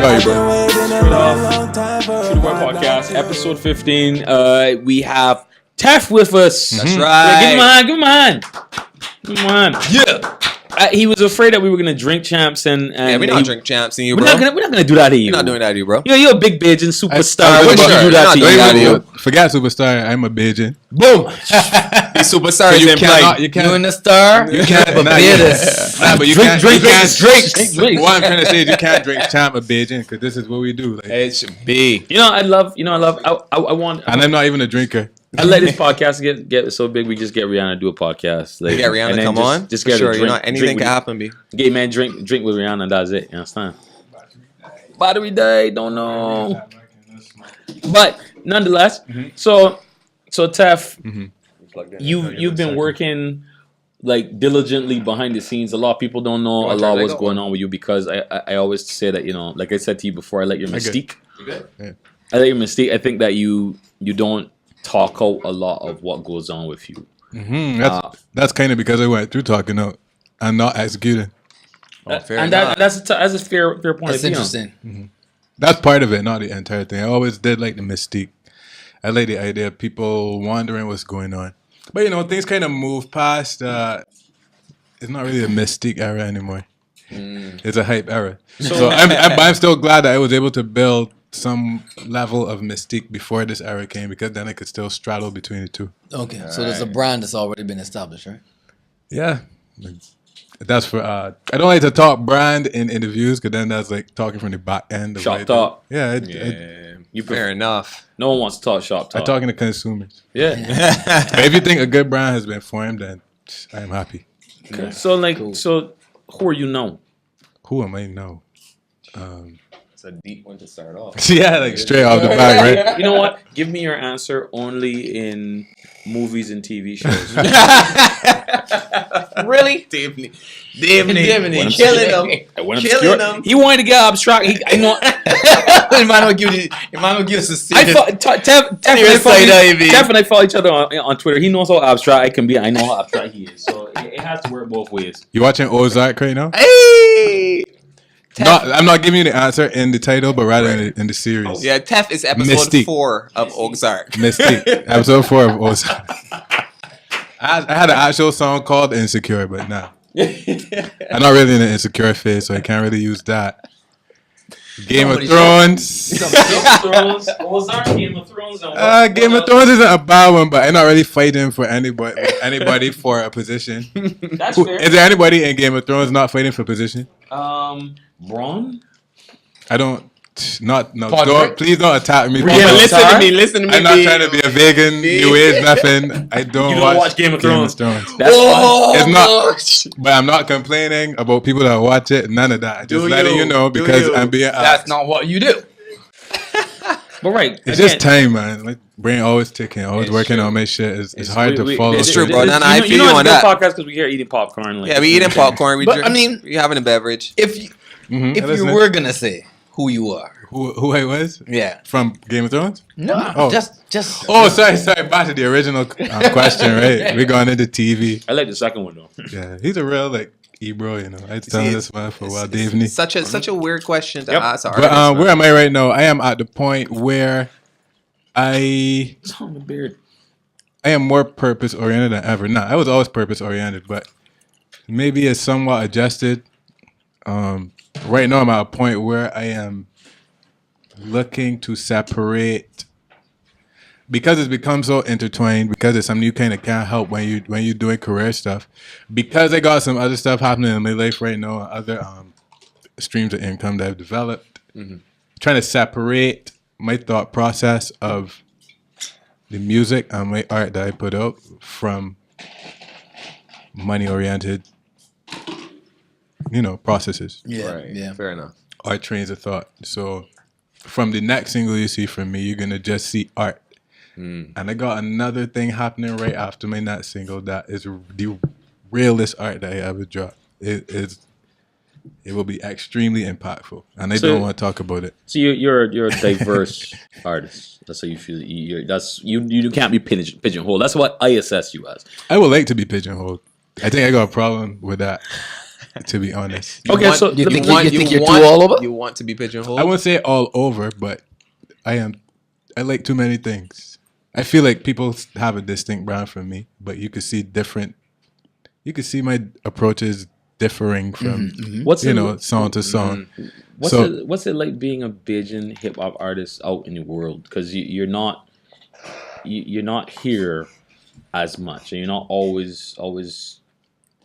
Sorry, bro. Straight off to the Web Podcast, episode 15. We have Teff with us. That's right. Yeah, give him on. Yeah. He was afraid that we were gonna drink champs and we're not drink champs in you, bro. We're not gonna do that to you. We're not doing that to you, bro. You're a big Bajan superstar. We're We're sure. do that to We're not doing you. that to you. Forget superstar. I'm a Bajan. Boom. The superstar is You in cannot. play. You can't. You and the star? You can't. Barbados. But you Drink, can't. drink, you can't drink. What I'm trying to say is you can't drink champ a Bajan because this is what we do. Like, It should be. I want. and I'm not even a drinker. I let this podcast get so big. We just get Rihanna to do a podcast. Like, Yeah, Rihanna, and then come on. Just For get sure. a You drink. know, anything drink can happen, B. Get man drink with Rihanna. And that's it. You understand? Battery day. Don't know. But nonetheless, so Teff, you've been working like diligently behind the scenes. A lot of people don't know a lot of what's going on with you because I always say that, like I said to you before, I like your mystique. Yeah. I like your mystique. I think that you don't talk out a lot of what goes on with you. That's kind of because I went through talking out and not executing. That's a fair point. That's of view. interesting. That's part of it, not the entire thing. I always did like the mystique. I like the idea of people wondering what's going on. But things kind of move past. It's not really a mystique era anymore. It's a hype era. So I'm still glad that I was able to build some level of mystique before this era came because then I could still straddle between the two. Okay, so there's a brand that's already been established, right? Yeah. That's for I don't like to talk brand in interviews because then that's like talking from the back end of Shop what I do. talk. Yeah, Fair enough. No one wants to talk shop I'm talk. talking to consumers. Yeah. But if you think a good brand has been formed, then I am happy. Okay. So who are you now? Who am I now? It's a deep one to start off. Yeah, like straight off the back, right? You know what? Give me your answer only in movies and TV shows. Really? Dimney. Killing them. Killing them. He wanted to get abstract. I know. You might not give us a serious. Teff and I follow each other on Twitter. He knows how abstract I can be. I know how abstract he is. So it has to work both ways. You watching Ozark right now? Hey! No, I'm not giving you the answer in the title, but rather in the series. Yeah, Teff is episode Mystique. 4 of Ozark. Mystique. Episode 4 of Ozark. I had an actual song called Insecure, but nah. I'm not really in the insecure phase, so I can't really use that. Game of Thrones. Ozark, Game of Thrones. Game of Thrones isn't a bad one, but I'm not really fighting for anybody for a position. That's fair. Is there anybody in Game of Thrones not fighting for position? Braun? I don't. Please don't attack me. Yeah, listen to me. I'm not trying to be a vegan, new age, nothing. I don't, You don't watch Game of Thrones. That's fine. It's not, but I'm not complaining about people that watch it. None of that. Just letting you know because I'm being asked. That's not what you do. But right. It's just time, man. My brain always ticking, always working on my shit. It's hard to follow. It's true, bro. Nah, I feel you know you on that. podcast because we here eating popcorn. Like, Yeah, we eating popcorn. We having a beverage. If you were gonna say who you are, who I was? yeah, From Game of Thrones? no, Oh. just. Oh, sorry. Back to the original question, right? We're going into TV. I like the second one though. Yeah, he's a real Ebro, I was telling this man for a while, Davney. Such a weird question to ask. But where am I right now? I am at the point where I am more purpose oriented than ever. Nah, I was always purpose oriented, but maybe it's somewhat adjusted. Right now, I'm at a point where I am looking to separate because it's become so intertwined. Because it's something you kind of can't help when you're doing career stuff. Because I got some other stuff happening in my life right now, other streams of income that I've developed. Trying to separate my thought process of the music and my art that I put out from money oriented. Processes. Yeah, Right. yeah. Fair enough. Art trains of thought. So from the next single you see from me, you're gonna just see art. And I got another thing happening right after my next single that is the realest art that I ever dropped. It will be extremely impactful, and I don't want to talk about it. So you're a diverse artist. That's how you feel. You can't be pigeonholed. That's what I assess you as. I would like to be pigeonholed. I think I got a problem with that. to be honest. Okay, so you think you're too all over? You want to be pigeonholed? I wouldn't say all over, but I like too many things. I feel like people have a distinct brand from me, but you could see my approaches differing from song to song. What's it like being a Bajan hip hop artist out in the world? Because you're not here as much, and you're not always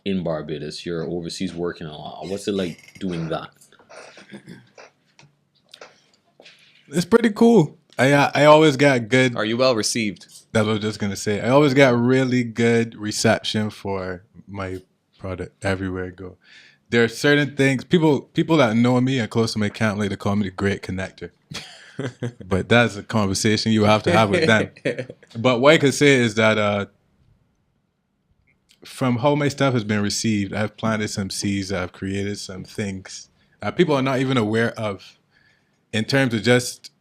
in Barbados. You're overseas working a lot. What's it like doing that? It's pretty cool. I always got good. Are you well received? That's what I was just gonna say. I always got really good reception for my product everywhere I go. There are certain things people that know me and close to my camp like to call me the great connector. But that's a conversation you have to have with them. But what I could say is that from how my stuff has been received, I've planted some seeds. I've created some things that people are not even aware of in terms of just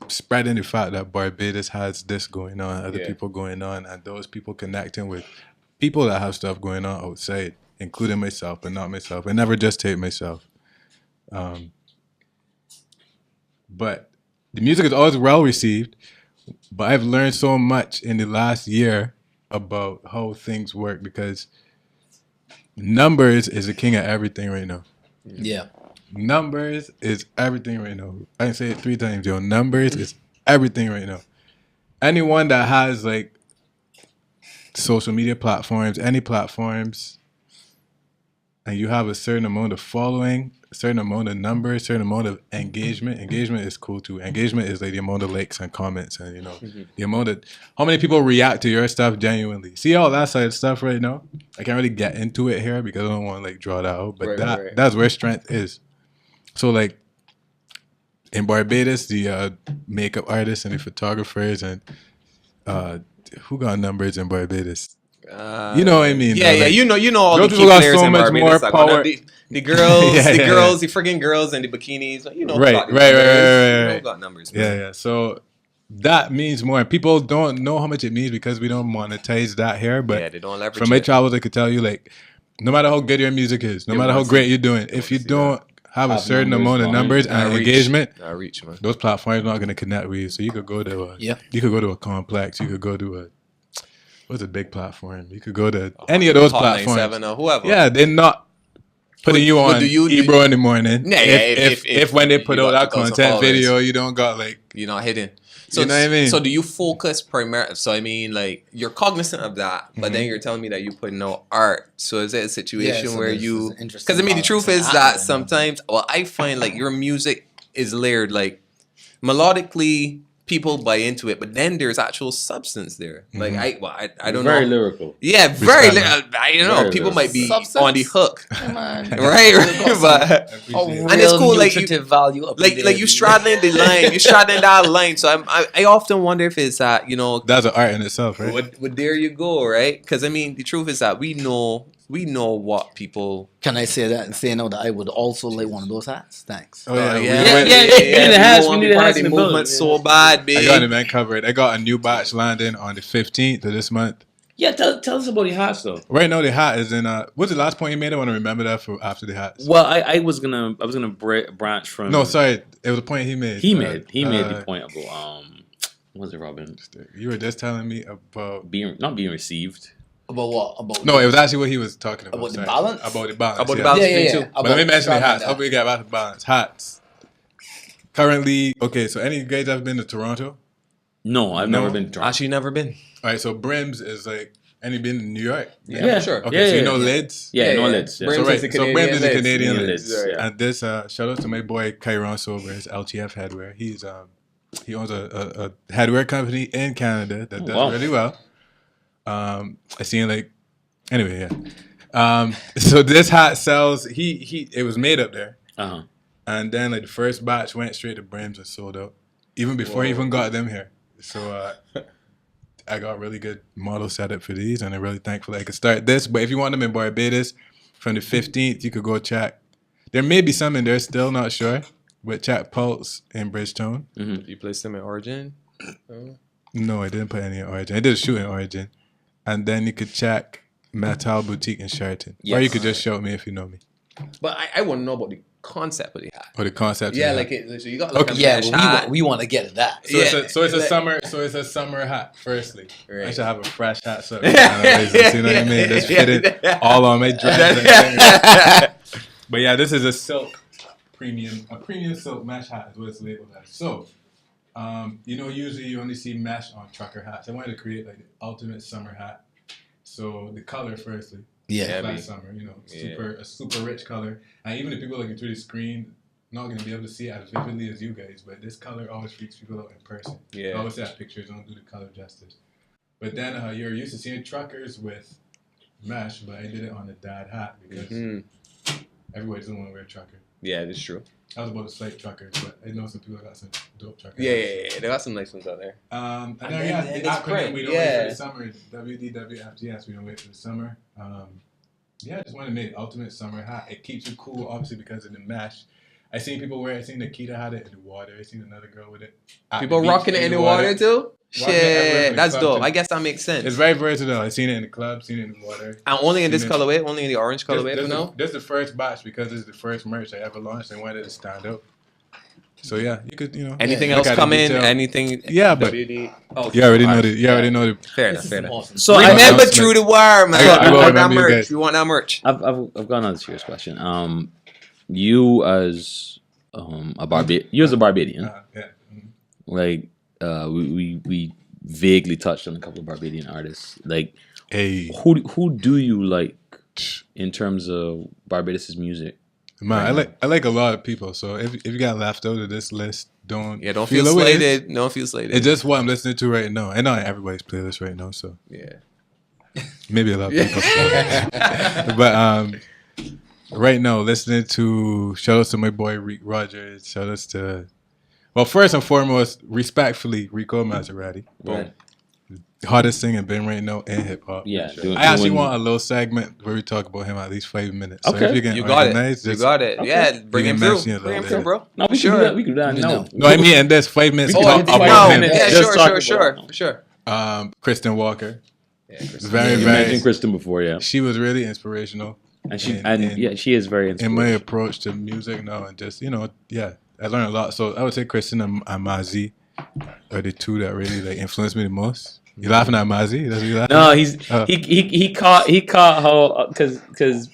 spreading the fact that Barbados has this going on, other people going on, and those people connecting with people that have stuff going on outside, including myself, but not myself. I never just take myself. But the music is always well received, but I've learned so much in the last year about how things work because numbers is the king of everything right now. Yeah. Numbers is everything right now. I can say it 3 times, yo. Numbers is everything right now. Anyone that has like social media platforms, any platforms, and you have a certain amount of following, a certain amount of numbers, a certain amount of engagement. Engagement is cool too. Engagement is like the amount of likes and comments and the amount of how many people react to your stuff genuinely. See all that side of stuff right now? I can't really get into it here because I don't want to like draw that out. But that's where strength is. So like in Barbados, the makeup artists and the photographers and who got numbers in Barbados? You know what I mean? Yeah, like, you know all the key people got players so in much Barbados. more Like, one power. of the girls, Yeah. the freaking girls and the bikinis. You know, Right. You know, got numbers. Man. Yeah. So that means more. People don't know how much it means because we don't monetize that here. But they don't leverage from my it. travels, I could tell you, like, no matter how good your music is, no matter how great you're doing, if you don't have a certain amount of numbers and engagement, reach, man. those platforms are not going to connect with you. So you could go to a Complex, you could go to what's a big platform? You could go to any of those platforms. 7 or whoever. Yeah, they're not putting you on Ebro in the morning. Yeah, if when they put out that content video, you don't got like you're not hidden. So you know what I mean? So do you focus primarily? So I mean, like you're cognizant of that, but then you're telling me that you putting out art. So is it a situation where you? Because I mean, the truth is that sometimes, I find like your music is layered. Like melodically, people buy into it, but then there's actual substance there. Like I don't know. Very lyrical. Yeah, very lyrical. I don't know. People might be on the hook. right? But and it's cool. Like value. Like you straddling the line. You straddling that line. So I often wonder if it's that that's an art in itself, right? But there you go, right? Because I mean, the truth is that we know what people. Can I say that and say now that I would also like one of those hats? Thanks. Oh yeah. We need a hat. We need a hat in the movement so bad, baby. I got it, man, covered. I got a new batch landing on the 15th of this month. Yeah, tell us about the hats though. Right now, the hat is in. What's the last point you made? I want to remember that for after the hats. Well, I was gonna branch from. No, sorry, it was a point he made. He made the point about what was it, Robin? You were just telling me about not being received. About what? No, it was actually what he was talking about. About the balance? About the balance. About the balance. Yeah. But let me mention the hats. How we get about the balance? Hats. Currently, okay, so any of you guys have been to Toronto? No, I've never been to Toronto. Actually, never been. All right, so brims is like, any been in New York? Yeah, for sure. Okay, so you know lids? Yeah, no lids. Yeah. Brims So brims is a Canadian lids. lids. Yeah. And this, shout out to my boy Kyron Sober, his LTF headwear. He owns a headwear company in Canada that does really well. I seen like, anyway, yeah. So this hat sells. It was made up there, and then like the first batch went straight to brims and sold out, even before he even got them here. So I got really good model setup for these, and I'm really thankful I could start this. But if you want them in Barbados from the 15th, you could go check. There may be some in there still, not sure, but check Pulse in Bridgetown. You placed them in Origin? No, I didn't put any in Origin. I did a shoot in Origin, and then you could check Metal Boutique in Sheraton. Or Yes. you could just show me if you know me. But I want to know about the concept of the hat. Or the concept. Yeah, of the like hat. so you got like Okay. a Yeah, mesh but hat. we want to get at that. So it's a summer. So it's a summer hat. Firstly, Right. I should have a fresh hat. So you know what I mean? Just fit it all on my dress. But yeah, this is a premium silk mesh hat is what it's labeled as. So, usually you only see mesh on trucker hats. I wanted to create like the ultimate summer hat. So the color, firstly, Yeah. flat summer. A super rich color. And even if people looking through the screen, not gonna be able to see it as vividly as you guys. But this color always freaks people out in person. Yeah. I always say that pictures don't do the color justice. But then you're used to seeing truckers with mesh, but I did it on a dad hat because everybody doesn't want to wear a trucker. Yeah, that's true. I was about to slate truckers, but I know some people got some dope truckers. Yeah. They got some nice ones out there. And then the it's acronym, great. we don't wait for the summer. WDWFGS, we don't wait for the summer. I just want to make ultimate summer hat. It keeps you cool, obviously, because of the mesh. I seen people wear it. I seen Nikita had it in the water. I seen another girl with it. At People the beach rocking it in the water too? Rocking it everywhere Shit, from the that's club dope. to- I guess that makes sense. It's very versatile. I seen it in the club, seen it in the water. And only in this Seen it- colorway, only in the orange colorway for This now. is the first batch because it's the first merch I ever launched. I wanted it to stand out. So yeah, you could Anything look else at the come in? detail. Anything? Yeah, but WD. Oh, you already know alright. the. You already know the. Fair This enough. is Fair some enough. awesome So stuff. I- Remember I- through the wire, man. I We will want that remember you merch. guys. We want that merch. I've gone on a serious question. You as a Barbadian, Yeah. like we vaguely touched on a couple of Barbadian artists. Like Hey, who do you like in terms of Barbados' music? man, I like a lot of people. So if you got left out of this list, don't Feel away. slated. Don't feel slated. It's just what I'm listening to right now. I know everybody's playlist right now, so Yeah. maybe a lot of people. But right now, listening to shout outs to my boy Rick Rogers. Shout outs to first and foremost, respectfully, Rico Maserati. Boom. Hottest thing and been right now in hip hop. Yeah, I actually want a little segment where we talk about him at least 5 minutes. So Okay. if you can You got it. organize, You just- got it. Okay. Yeah, bring You him can through. mention it a Bring him little through, bro. No, we Sure. can do that. We can do that. We No, know. No, I mean, and there's 5 minutes We talk can do about 5 him. minutes. Yeah, Just talk about sure. Kristen Walker, Yeah, Chris. very, You very. mentioned Kristen before, yeah, She was really inspirational. and she And- yeah, she is very in my inspirational. approach to music now, and just I learned a lot. So I would say Kristen and Mazi are the two that really like influenced me the most. You laughing at Mazi? That's what you laughing No, at? he's Oh. he caught how because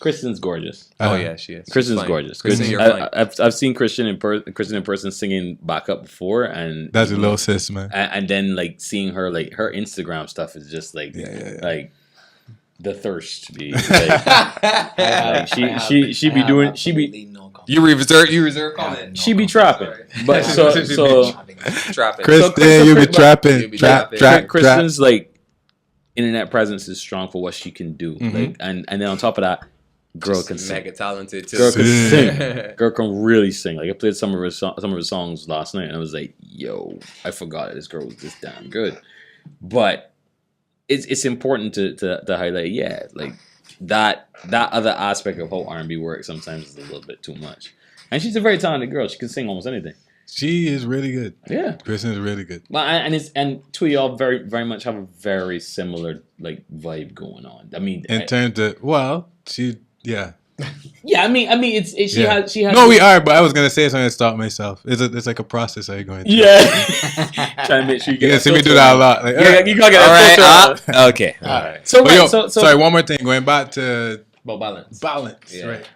Kristen's gorgeous. Oh yeah, she is. Kristen's She's fine. gorgeous. Kristen, you're fine. I've seen Kristen in person singing backup before, and That's a little sis, man. and then like seeing her like her Instagram stuff is just like Yeah. like the thirst to be like, she be doing You reserve comment. she be trapping, but so Trapping. Kristen, you be You trapping, be trap. Kristen's like internet presence is strong for what she can do, Mhm. like and then on top of that, girl Just can sing. mega talented too. Girl can Sing. sing. Girl can really sing. Like I played some of her songs last night, and I was like, "Yo, I forgot this girl was this damn good." But it's important to highlight, yeah, like that other aspect of how R&B works sometimes is a little bit too much. And she's a very talented girl. She can sing almost anything. She is really good. Yeah. Kristen is really good. Well, and two of y'all very much have a very similar like vibe going on. I mean, In terms of yeah, I mean, she Yeah. has. No, we are, but I was gonna say something to stop myself. It's like a process I going through. Yeah. Trying to make sure you You get can see me do that a lot. Like, Yeah, you gotta get All that right. filter out. Okay. All right. So, But right, yo, so sorry, one more thing. Going back to About balance. balance, Yeah. right?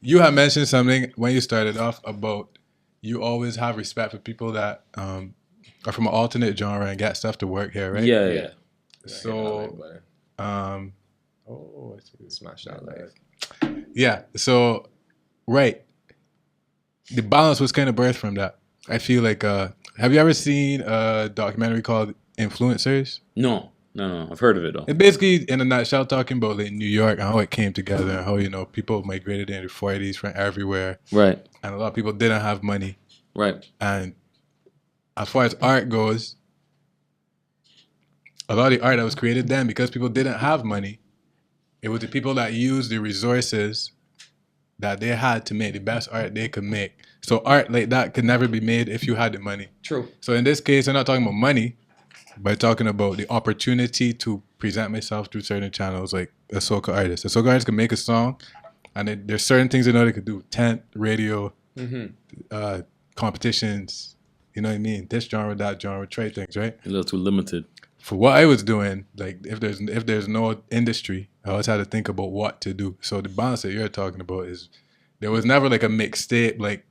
You have mentioned something when you started off about you always have respect for people that are from an alternate genre and get stuff to work here, right? yeah. So, I see. Smash that life. Yeah. So, right. The balance was kind of birthed from that. I feel like, have you ever seen a documentary called Influencers? No. I've heard of it though. It basically, in a nutshell, talking about like New York and how it came together and how, people migrated in the 40s from everywhere. Right. And a lot of people didn't have money. Right. And as far as art goes, a lot of the art that was created then, because people didn't have money, it was the people that used the resources that they had to make the best art they could make. So art like that could never be made if you had the money. True. So in this case, I'm not talking about money. by talking about the opportunity to present myself through certain channels, like a soca artist. A soca artist can make a song, and there's certain things they know they could do: tent, radio, competitions. You know what I mean? This genre, that genre, try things, right? A little too limited. For what I was doing, like if there's no industry, I always had to think about what to do. So the balance that you're talking about is there was never like a mixtape like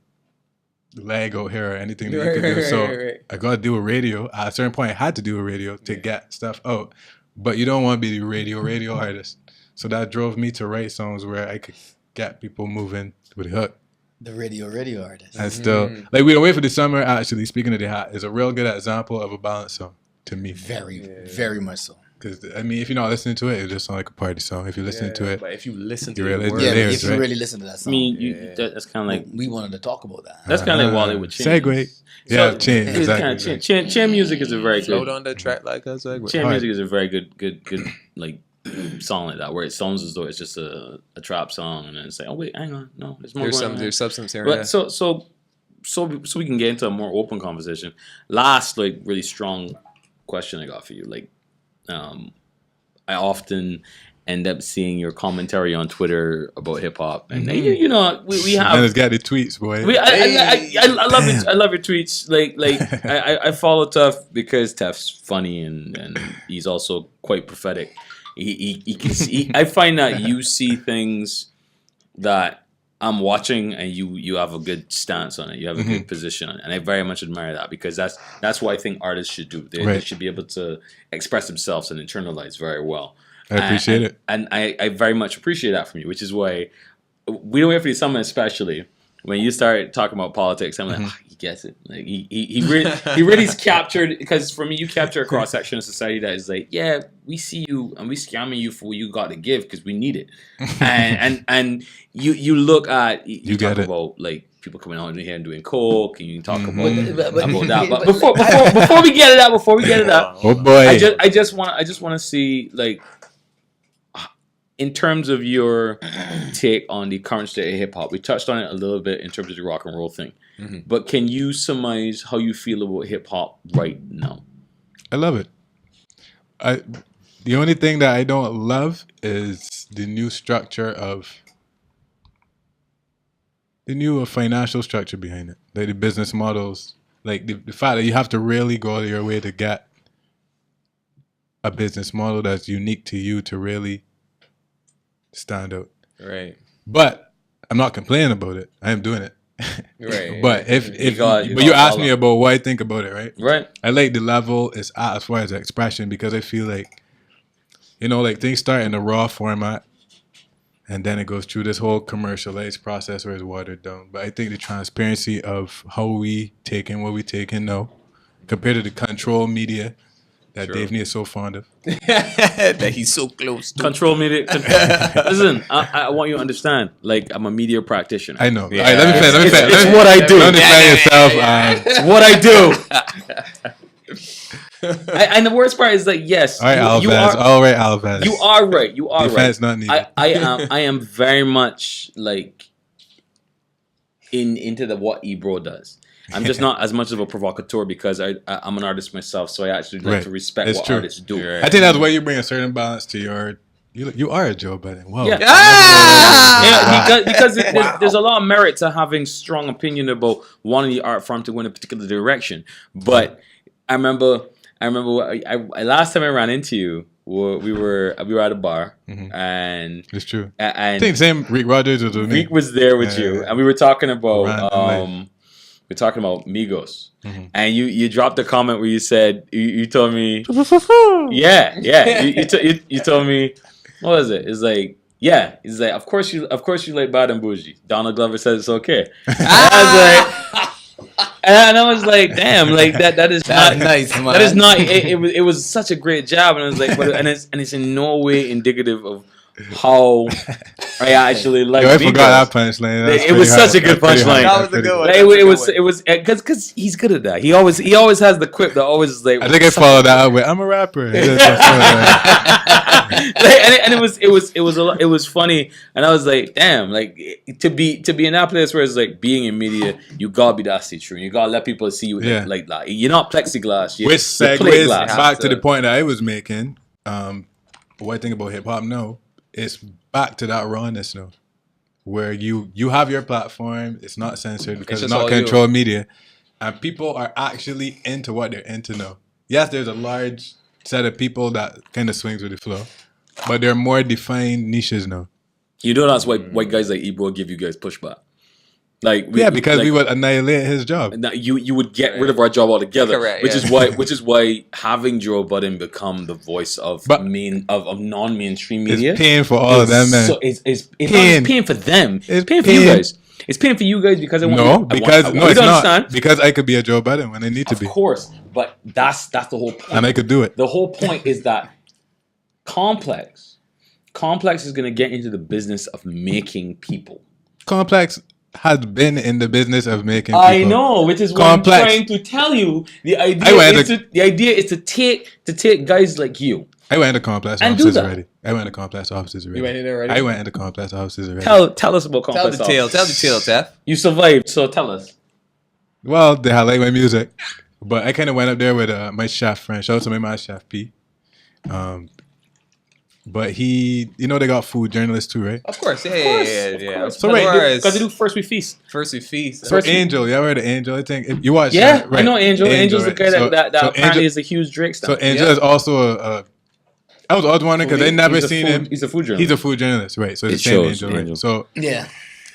leg out here or anything that you could do. So I got to do a radio. At a certain point, I had to do a radio to get stuff out. But you don't want to be the radio artist. So that drove me to write songs where I could get people moving with a hook. The radio artist. And still, like We Don't Wait for the Summer, actually, speaking of the hat, is a real good example of a balance song to me. Very much so. Because, I mean, if you're not listening to it, it just sounds like a party song. If you're listening to it, but if you listen to you it, lyrics, if you really listen to that song. I mean, that's kind of like... We wanted to talk about that. That's kind of like Wale with Chains. Segue. Yeah, Chains, It's exactly. kind of Chain music is a very slow good... down the track like a segue. Chain music is a very good like song like that, where it sounds as though it's just a trap song, and then it's like, oh wait, hang on, no, there's more. There's substance here. But so we can get into a more open conversation. Last like really strong question I got for you, like, I often end up seeing your commentary on Twitter about hip hop, and you know we have. And it's got the tweets, boy. I love it. I love your tweets. Like I follow Teff because Teff's funny and he's also quite prophetic. He can see. I find that you see things that I'm watching, and you have a good stance on it. You have a good position on it, and I very much admire that, because that's what I think artists should do. They should be able to express themselves and internalize very well. I appreciate it. And I very much appreciate that from you, which is why We Don't Wait for the Summer, especially when you start talking about politics, I'm like, he gets it. Like he really's captured, because for me, you capture a cross section of society that is like, yeah, we see you and we scamming you for what you got to give because we need it. and you look at you talk about like people coming out here and doing coke, and you talk about that. But before we get to that, oh boy, I just want to see, like, in terms of your take on the current state of hip hop. We touched on it a little bit in terms of the rock and roll thing, but can you surmise how you feel about hip hop right now? I love it. The only thing that I don't love is the new structure of the new financial structure behind it, like the business models, like the fact that you have to really go your way to get a business model that's unique to you to really stand out. Right. But I'm not complaining about it. I am doing it. Right. But you asked me about what I think about it, right? Right. I like the level it's at as far as the expression, because I feel like, you know, like things start in a raw format and then it goes through this whole commercialized process where it's watered down. But I think the transparency of how we take in what we take in now compared to the control media that Dave Nee is so fond of. That he's so close to. Control media. Listen, I want you to understand. Like, I'm a media practitioner. I know. Yeah. All right, let me finish. It's what I do. Understand yourself. It's what I do. And the worst part is, like, yes, all right, Alves. You are right. You are Defense right. not needed. I am very much like into the what Ebro does. I'm just not as much of a provocateur because I'm an artist myself, so I actually like to respect what artists do. Right. I think that's why you bring a certain balance to your. You are a Joe Budden. Whoa. Yeah. Because there's a lot of merit to having strong opinion about wanting the art form to go in a particular direction. But I remember last time I ran into you, we were at a bar, and it's true. And I think the same Rick Rogers was with me. Rick was there with you, and we were talking about we're talking about Migos, and you dropped a comment where you said you told me you told me, what was it? It's like, it's like of course you like Bad and Bougie. Donald Glover says it's okay. And I was like, damn, like that is not nice, man. That is not. It was such a great job, and I was like, and it's in no way indicative of how I actually like. I forgot that punchline. It was such a good punchline. That was a good one. It was because he's good at that. He always has the quip that always is like. I think I followed that up with, I'm a rapper. And and it was funny, and I was like, damn, like to be in that place where it's like being in media, you gotta be that see-through, you gotta let people see you like that. You're not plexiglass, which segues back to the point that I was making. What I think about hip hop now, it's back to that rawness now, where you have your platform, it's not censored because it's not controlled media, and people are actually into what they're into now. Yes, there's a large set of people that kind of swings with the flow, but there are more defined niches now. You know that's why white guys like Ebro give you guys pushback. Like because we would annihilate his job. You would get rid of our job altogether. Correct, which is why having Joe Budden become the voice of non-mainstream media. It's paying for all of them, man. So it's paying for them. It's paying for you guys. It's paying for you guys because I want it's not. Because I could be a Joe Budden when I need to be. Of course, but that's the whole point. And I could do it. The whole point is that Complex is going to get into the business of making people. Complex has been in the business of making people. I know, which is what I'm trying to tell you. The idea is to take guys like you. I went into Complex offices already. I went into Complex offices already. You went in there already? I went into Complex offices already. Tell us about Complex offices. Tell the tale, Teff. You survived, so tell us. Well, they like my music, but I kind of went up there with my chef friend. Shout out to my man, Chef P. But he, they got food journalists too, right? Of course, yeah. So because they do First We Feast. So Angel, you ever heard of Angel? I think you watch. Yeah, right? I know Angel. Angel's the guy that apparently is a huge Drake star. So Angel is also I was always wondering because I never seen him. He's a food journalist. He's a food journalist, right? So it's the same Angel, right? So yeah.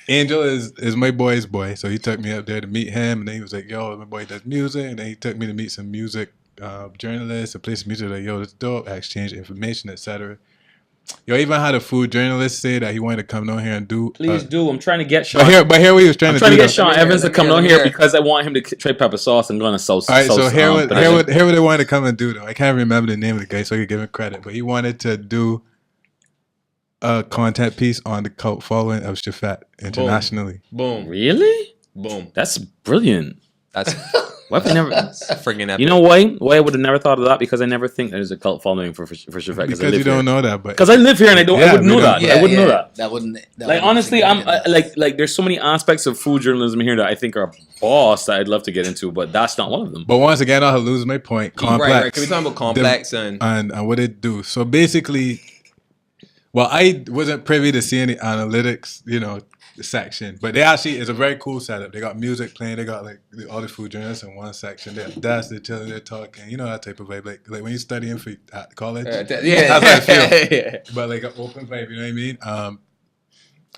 Angel is my boy's boy, so he took me up there to meet him, and then he was like, "Yo, my boy does music," and then he took me to meet some music journalists, and play some music. Like, "Yo, this dope," exchange information, etc. Yo, even had a food journalist say that he wanted to come down here and do. Please do. I'm trying to get Sean. But here we was trying to get Sean Evans to come down here because I want him to try pepper sauce and go on a sauce. All right, so here what they wanted to come and do though. I can't remember the name of the guy, so I could give him credit. But he wanted to do a content piece on the cult following of Shafat internationally. Boom. Really? Boom. That's brilliant. That's What if I never? Friggin' epic. You know why? Why I would have never thought of that? Because I never think there's a cult following for Shafat. Because you don't know that, but because I live here and I wouldn't know that. I wouldn't know that. That wouldn't. Like honestly, I'm like there's so many aspects of food journalism here that I think are boss that I'd love to get into, but that's not one of them. But once again, I'll lose my point. Complex. Right. Can we talk about Complex and what it do? So basically, well, I wasn't privy to see any analytics, section, but they actually it's a very cool setup. They got music playing. They got like all the food journalists in one section. They have desks. They're chilling. They're talking. That type of vibe. Like when you're studying for college. That's how I feel. But like an open vibe. You know what I mean?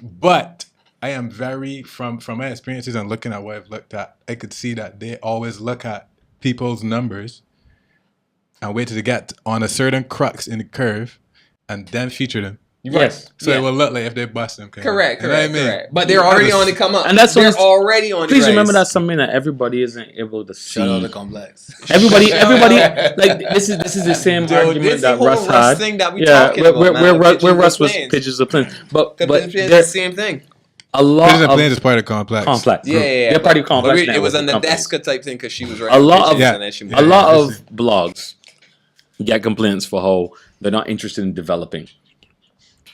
But I am very from my experiences and looking at what I've looked at. I could see that they always look at people's numbers and wait till they get on a certain crux in the curve and then feature them. Yes. So it will look like if they bust them. Correct. You know what I mean? But they're already on the come up. And that's they're already on the Please rise. remember that's something that everybody isn't able to see. Shout out to Complex. Everybody, like this is the same argument that Russ had. Thing that we talking about, where Russ was Pigeons of Plains. But the same thing. A lot Pigeons of Plains is part of Complex. Yeah. They're part of Complex. It was on the Deska type thing because she was right. A lot of blogs get complaints for how they're not interested in developing.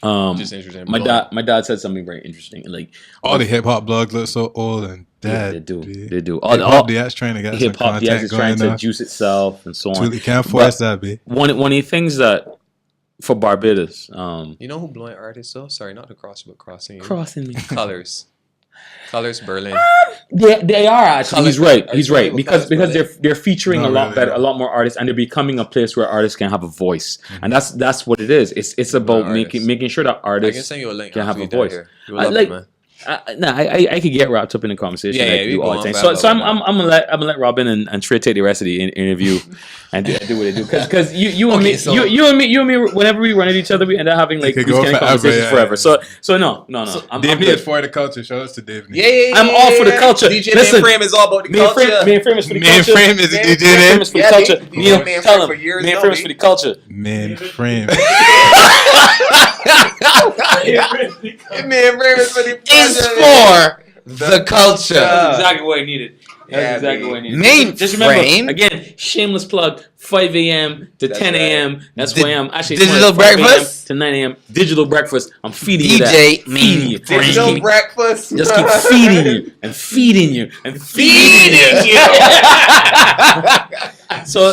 Just interesting. My dad said something very interesting. Like all the hip hop blogs look so old and dead. They do. Hip hop DX trying to get hip some hop content is trying going to juice itself and so on. You can't force that, B. One of the things that for Barbados, you know who blind artists though? Sorry, not to cross, but crossing me. Colors Berlin. They are actually. He's right because they're featuring a lot better, no. a lot more artists, and they're becoming a place where artists can have a voice, and that's what it is. It's about making sure that artists can have a voice. I could get wrapped up in the conversation. All the time. So I'm gonna let Robin and Trey take the rest of the interview and do what they do because you and me whenever we run at each other we end up having like these kind of conversations forever. So no. Davey is for the culture. Shout out to Davey. Yeah. I'm all for the culture. DJ Mainframe is all about the culture. Mainframe is for the culture. Mainframe is the DJ Mainframe is for the culture. Mainframe for years. Mainframe is for the culture. Mainframe. Mainframe is for the Is for the culture. That's exactly what I needed. That's exactly what I need. Mainframe. Just remember, again, shameless plug, 5 a.m. to 10 a.m. Right. That's where I am. Actually, Digital 5 a.m. breakfast? to 9 a.m. Digital breakfast. I'm feeding you DJ that. Feeding you. Digital breakfast. Just keep feeding you and feeding you and feeding you. So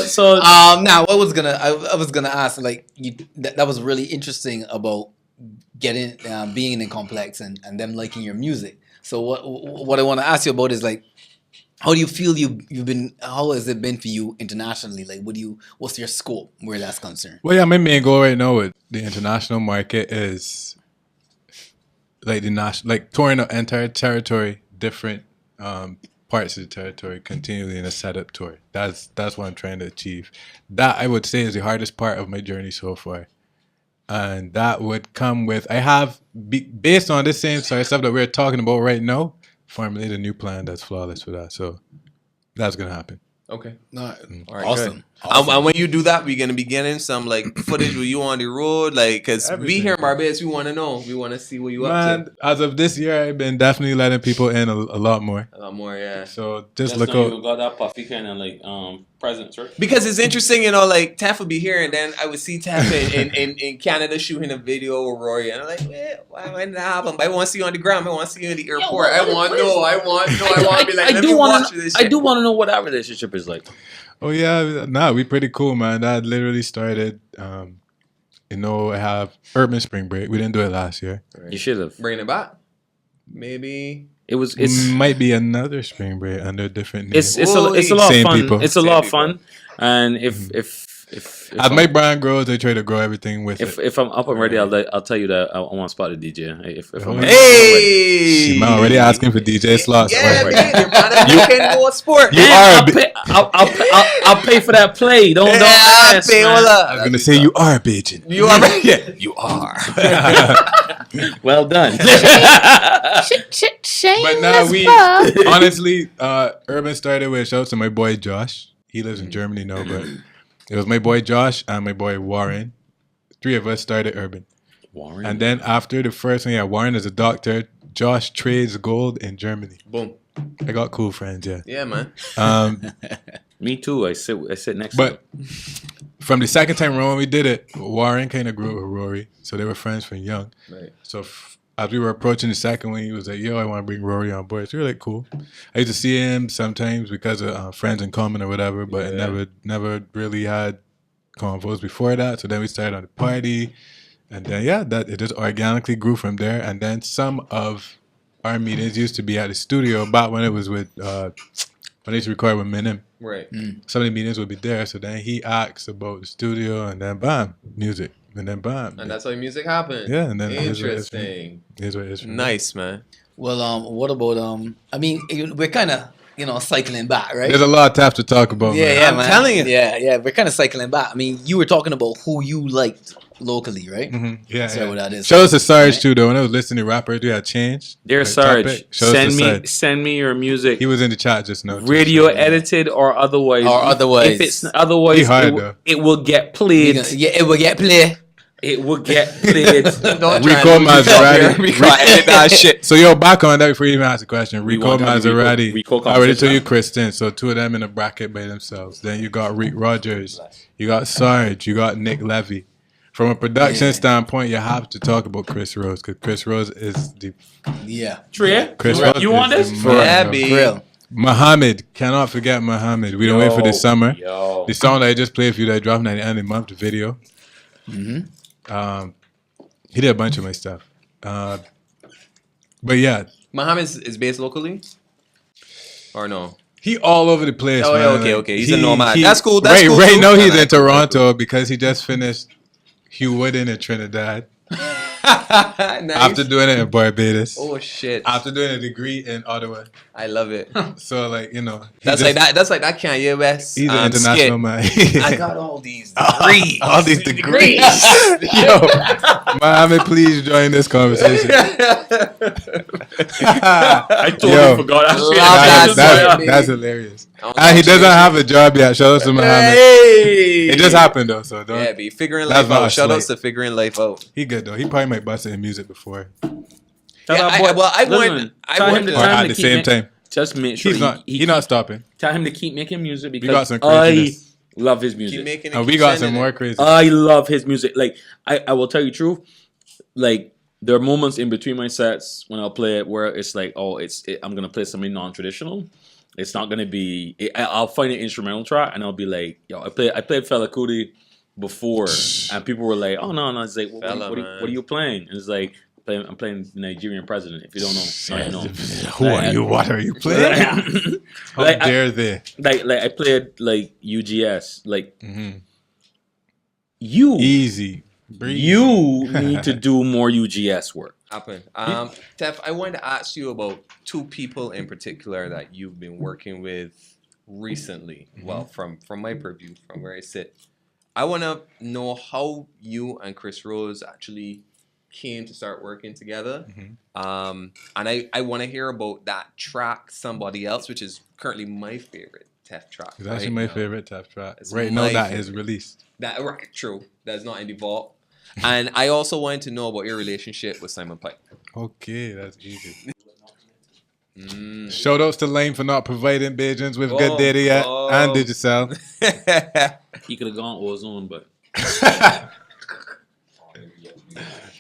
now I was gonna ask, like, that was really interesting about getting being in Complex and them liking your music. So what I want to ask you about is, like, how do you feel you've been? How has it been for you internationally? Like, what's your scope where that's concerned? Well, yeah, my main goal right now with the international market is like touring the entire territory, different parts of the territory, continually in a setup tour. That's what I'm trying to achieve. That, I would say, is the hardest part of my journey so far. And that would come with, based on this same sort of stuff that we're talking about right now, formulate a new plan that's flawless for that. So that's going to happen. Okay. No, All right, awesome. good. And when you do that, we're gonna be getting some like footage with you on the road, like, because we here in Barbados, we want to know, we want to see what you up to. As of this year, I've been definitely letting people in a lot more. A lot more, yeah. So just that's look when out. you got that puffy kind of like presence, right? Because it's interesting, you know, like Teff would be here, and then I would see Teff in Canada shooting a video with Rory, and I'm like, why did that happen? But I want to see you on the ground. I want to see you in the airport. I want to know. I want to be like, let me watch this shit. I do want to know what our relationship is like. Oh yeah, we pretty cool, man. That literally started. I have Urban Spring Break. We didn't do it last year. You should have. Bringing it back. Maybe It's might be another Spring Break under different names. it's a lot of Same fun. people. It's a lot of fun, and if as my brand grows, I try to grow everything with it. if I'm up and ready, I'll tell you that I want to spot a DJ. If I'm ready. hey, She already asking for DJ slots. yeah, Right. man, you can go sport. You Yeah, are I'll pay for that play. Don't ask, pay man. I was gonna say you are a bitch. You are right. Yeah, you are. Well done. But now honestly, Urban started with a shout out to my boy Josh. He lives in Germany now, but it was my boy Josh and my boy Warren. 3 of us started Urban. Warren. And then after the first one, Warren is a doctor. Josh trades gold in Germany. Boom. I got cool friends, yeah. Yeah, man. Me too. I sit next. But from the second time around when we did it, Warren kind of grew up with Rory, so they were friends from young. Right. So as we were approaching the second one, he was like, "Yo, I want to bring Rory on board." So we were like, "Cool." I used to see him sometimes because of friends in common or whatever, but I never really had convos before that. So then we started on the party, and then it just organically grew from there. And then some of our meetings used to be at the studio back when it was with when I used to record with Minim. Right. Some of the meetings would be there. So then he asks about the studio, and then bam, music, and then bam, And that's how music happened. yeah, and then Interesting. Here's what it is. Nice, man. Well, what about I mean, we're kind of cycling back, right? There's a lot of Teff to talk about. man. Yeah, I'm man. telling you. Yeah, we're kind of cycling back. I mean, you were talking about who you liked locally, right? Mm-hmm. Yeah, So what that is. Shout out to Sarge too, though. When I was listening to rappers, we had changed. Dear Like, Sarge, topic. Shout out to Sarge. send me your music. He was in the chat just now. too, Radio so- edited or otherwise. If If it's otherwise, He hard, though. it will get played. Yeah, it will get play. It will get played. Don't Rico Maserati. Rico edit that shit. So yo, back on that before you even ask the question. Rico want to have Maserati. Rico I already told conversation. you Kristen. So 2 of them in a bracket by themselves. Then you got Rick Rogers. You got Sarge. You got Nick Levy. From a production standpoint, you have to talk about Chris Rose because Chris Rose is the Trey, Chris you Rose want is this? the man, Yeah, bro. B. Real. Muhammad, cannot forget Muhammad. We don't wait for the summer. Yo. The song that I just played for you that dropped at the end of the month, the video. He did a bunch of my stuff. But yeah, Muhammad is based locally? Or no? he all over the place. Oh, man. yeah, okay, Like, okay. He's a nomad. That's cool, that's right, cool, right too. now he's I like in Toronto because he just finished Hugh Wooden in Trinidad. Nice. After doing it in Barbados. Oh shit. After doing a degree in Ottawa. I love it. So like, he That's like that Kanye West. He's an international man. I got all these degrees. all these degrees. Yo, Muhammad, please join this conversation. I totally forgot. That's hilarious. And he doesn't have a job yet. Shout out to Muhammad. Hey. It just happened though, so don't. Yeah, be figuring That's life not a out. Shout outs slight. to figuring life out. He good though. He probably might bust it in music before. Yeah, I want Tell him to the Or at time the to same keep time. just make sure he's not stopping. Tell him to keep making music got because some I craziness. love his music. Keep making it. And keep we got sending some more it. crazy. I love his music. Like I will tell you the truth. Like there are moments in between my sets when I'll play it where it's like, I'm gonna play something non-traditional. It's not gonna be. I'll find an instrumental track and I'll be like, yo, I played Fela Kuti before, and people were like, oh no, it's like, what are you playing? And it's like, I'm playing the Nigerian president. If you don't know, I know. Who are you? What are you playing? How dare they? Like I played like UGS. Like you Easy. Breathe. You need to do more UGS work. Happen. Teff, I wanted to ask you about two people in particular that you've been working with recently. Well, from my purview, from where I sit, I want to know how you and Chris Rose actually came to start working together. And I want to hear about that track, Somebody Else, which is currently my favorite Teff track. It's actually my favorite Teff track. It's Right my now, that favorite. is released. Right, true. That's not in the vault. And I also wanted to know about your relationship with Simon Pike. Okay, that's easy. Shout outs to Lane for not providing Bajans with good data and Digicel. He could have gone Ozone, but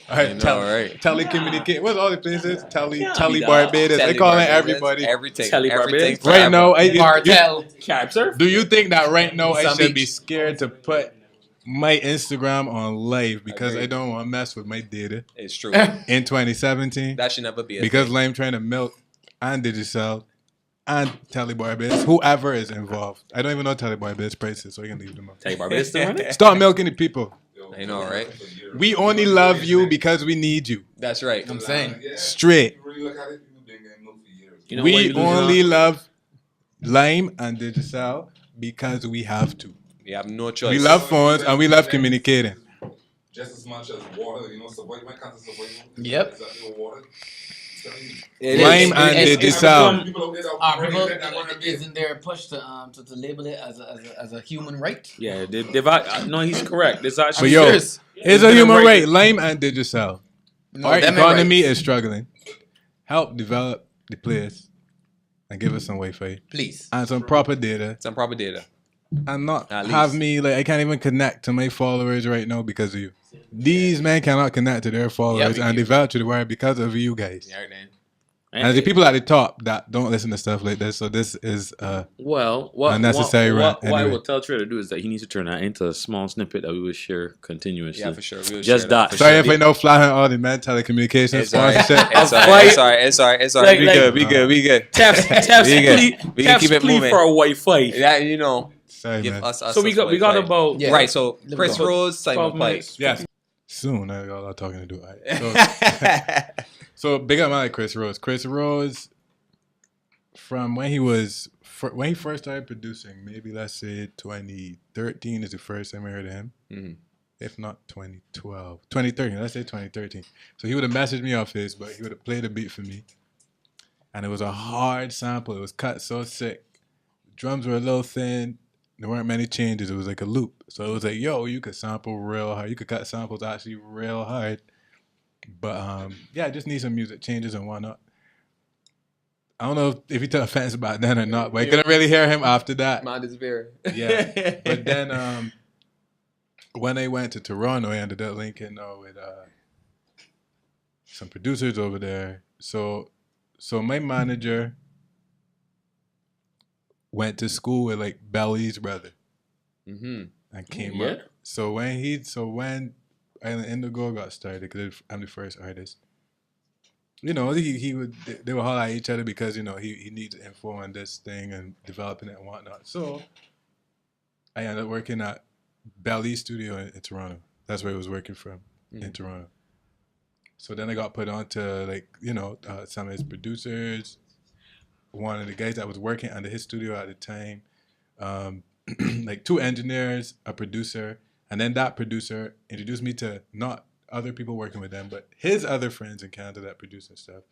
All right, right. telecommunicate. What's all the places? Tele Barbados. They call it everybody. Everything. Tele Everything. Barbados. Right now, Cab Surf. do you think that right now I Some should be beach. scared to put my Instagram on live because Agreed. I don't want to mess with my data It's true. in 2017? That should never be a Because thing. Lame trying to milk and Digicel and Tele Barbados, whoever is involved. I don't even know Tele Barbados prices, so you can leave them up. Tell you Barbados still running? Stop milking the people. I know, right? We only love you because we need you. That's right. I'm saying. Straight. You know We what you lose only on? love Lime and Digicel because we have to. We have no choice. We love phones and we love communicating. Just as much as water, survival. My cancer survival. Yep. Is that your water? Lime and Digicel. Isn't there a push to label it as a human right? Yeah, no, he's correct. There's But actually yo, serious. it's a human right. Lime and Digicel. No, Our them economy rights. is struggling. Help develop the place and give us some Wi-Fi Please. and some proper data. Some proper data. And not At have least. me I can't even connect to my followers right now because of you. These men cannot connect to their followers and develop to the wire because of you guys. Yeah, man. And the people at the top that don't listen to stuff like this, so this is Well, what Unnecessary rant, what I anyway. will tell Trey to do is that he needs to turn that into a small snippet that we will share continuously. Yeah, for sure. We will Just share that. for sorry sure. if I know flying all the men telecommunications It's alright. sponsorship. It's alright. It's alright. We Like- good. We good. Teff's We good. plea, We can keep it plea moving. for a Wi-Fi. Yeah, you know. Sorry, Give man. us. So we got Wi-Fi. about Yeah. Right. So Chris go. Rose, Simon 12 Pike. minutes. Yes. Soon, I got a lot of talking to do. All right. So big up my like Chris Rose. Chris Rose, from when he first started producing, maybe let's say 2013 is the first time I heard of him. Mhm. If not 2012, 2013. Let's say 2013. So he would have messaged me off Facebook. He would have played a beat for me, and it was a hard sample. It was cut so sick. Drums were a little thin. There weren't many changes. It was like a loop. So it was like, yo, you could sample real hard. You could cut samples actually real hard. But yeah, I just need some music changes and whatnot. I don't know if he took offense about that or not, but I couldn't really hear him after that. Mind is very. Yeah. But then when I went to Toronto, I ended up linking with some producers over there. So my manager went to school with like Belly's brother and came up. So when Island Indigo got started, because I'm the first artist, they would holler at each other because he needs info on this thing and developing it and whatnot. So I ended up working at Belly's studio in Toronto. That's where I was working from in Toronto. So then I got put on to some of his producers. One of the guys that was working under his studio at the time, like 2 engineers, a producer, and then that producer introduced me to not other people working with them, but his other friends in Canada that produce and stuff.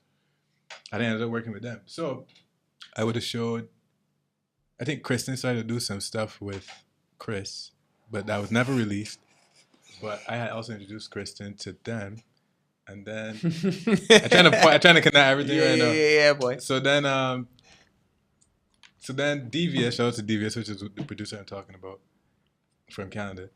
And I ended up working with them. So I would have showed, I think Kristen started to do some stuff with Chris, but that was never released. But I had also introduced Kristen to them. And then I'm trying to connect everything right now. Yeah, boy. So then So then DVS, shout out to DVS, which is the producer I'm talking about from Canada.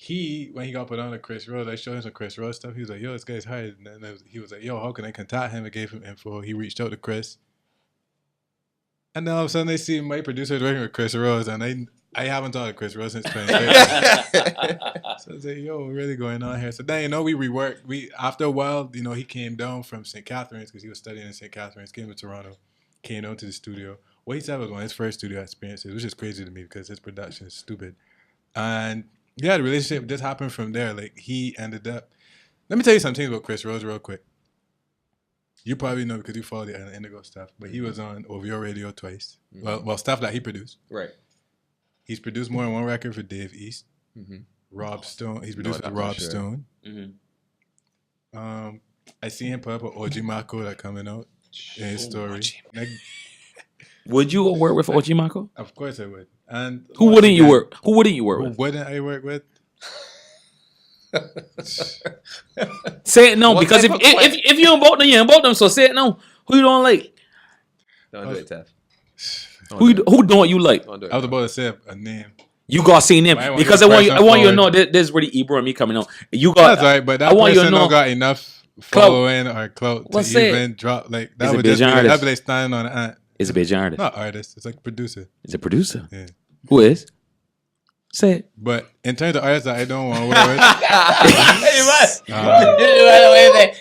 When he got put on to Chris Rose, I showed him some Chris Rose stuff. He was like, yo, this guy's hired. And then he was like, yo, how can I contact him? I gave him info. He reached out to Chris. And then all of a sudden they see my producer is working with Chris Rose. And I haven't talked to Chris Rose since 2013. So I was like, yo, what really going on here? So then, we reworked. After a while, he came down from St. Catharines because he was studying in St. Catharines, came to Toronto, came down to the studio. What he said was one of his first studio experiences, which is crazy to me because his production is stupid. And yeah, the relationship just happened from there. Like, he ended up... Let me tell you some things about Chris Rose real quick. You probably know because you follow the Indigo stuff, but he was on OVO Radio twice. Mm-hmm. Well, stuff that he produced. Right. He's produced more than one record for Dave East. Mm-hmm. Rob Stone. He's produced with Rob Stone. Mm-hmm. I see him put up an OG Mako that coming out in his story. Would you work with OG Mako? Of course I would. And who wouldn't you work? Who wouldn't you work with? Who wouldn't I work with? Say it no, because if you don't vote them, you don't vote them. So say it no. Who you don't like? Don't do it, Teff. Who don't you like? I was about to say a name. You gotta say name because I want you to know there's really Ebro and me coming out. You got that's right, but that person don't got enough following or clout to even drop like that. Would just be like standing on an ant. It's a Bajan artist. Not artist. It's like producer. It's a producer. Yeah. Who is? Say it. But in terms of artists that I don't want to work with,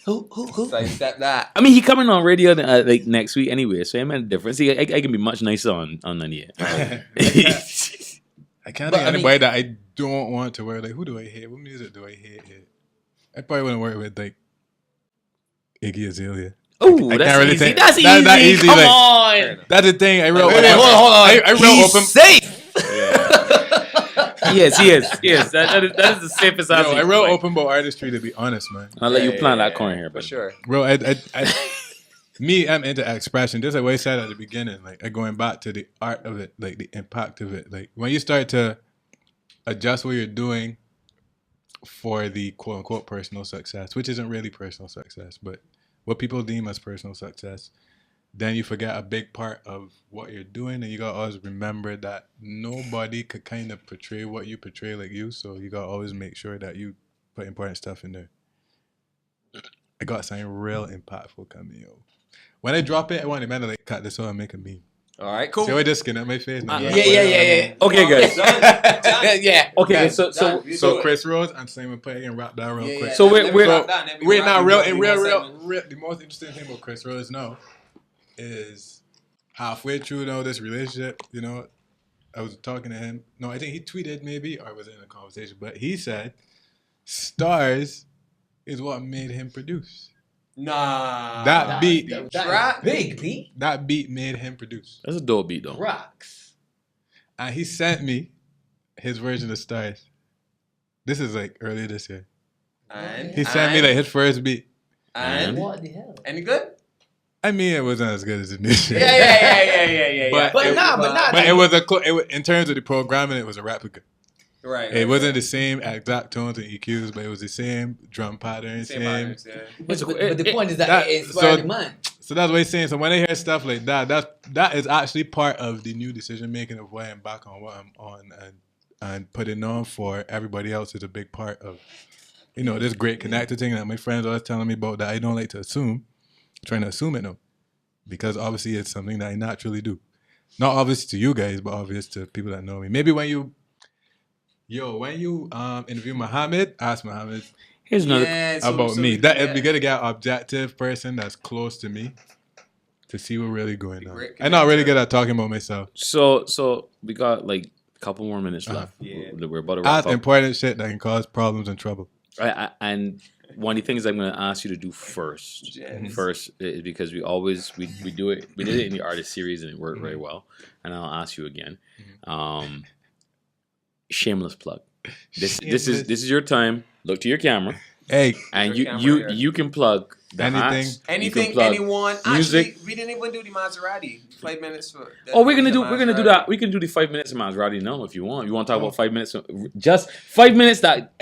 who? Step that. I mean, he coming on radio like next week anyway, so it made a difference. See, I can be much nicer on none yet. I can't think of anybody that I don't want to work. Like, who do I hate? What music do I hate? I probably wouldn't work with like Iggy Azalea. Oh, that's easy. Think, that's easy. Come on. That's the thing. I wrote. Hold on. I wrote open. Safe. Yes. That is the safest option. I wrote open about artistry. To be honest, man. I'll let you plant that corn here, for sure. Bro, I'm into expression. Just like what I said at the beginning. Like, going back to the art of it, like the impact of it. Like, when you start to adjust what you're doing for the quote unquote personal success, which isn't really personal success, but what people deem as personal success, then you forget a big part of what you're doing, and you gotta always remember that nobody could kind of portray what you portray like you, so you gotta always make sure that you put important stuff in there. I got something real impactful coming, yo. When I drop it, I want the man to like cut this out and make a meme. All right, cool. See what this skin at my face now? Yeah. Okay, guys. Yeah. Okay, so Chris Rose and Simon Pegg and wrap that real quick. So we're now real. The most interesting thing about Chris Rose now is halfway through this relationship. I was talking to him. No, I think he tweeted maybe, or was in a conversation, but he said stars is what made him produce. Nah. That beat. Big beat. That beat made him produce. That's a dope beat though. Rocks. And he sent me his version of Stars. This is like earlier this year. And he sent me like his first beat. And what the hell? Any good? I mean, it wasn't as good as the new shit. Yeah. But it was in terms of the programming, it was a replica. Right. It wasn't the same exact tones and EQs, but it was the same drum pattern, same. Patterns, yeah. But the point is that it inspired the mind. So that's what he's saying. So when I hear stuff like that is actually part of the new decision making of why I'm back on what I'm on, and putting on for everybody else is a big part of, this great connector thing that my friends are always telling me about that I don't like to assume. I'm trying to assume it now, because obviously it's something that I naturally do. Not obvious to you guys, but obvious to people that know me. Maybe when you interview Muhammad, ask Muhammad Here's another about me. That it'd be good to get an objective person that's close to me to see what's really going on. I'm not really good at talking about myself. So we got like a couple more minutes left. Yeah. We're about to wrap Ask up. important shit that can cause problems and trouble. And one of the things I'm going to ask you to do first is because we do it. We did it in the artist series and it worked very well. And I'll ask you again. Shameless plug. This is your time. Look to your camera. Hey, and you can plug the anything, hats, anything, anyone. Music. Actually, we didn't even do the Maserati. 5 minutes for. We're gonna do that. We can do the 5 minutes of Maserati now if you want. You want to talk about 5 minutes? Just 5 minutes. That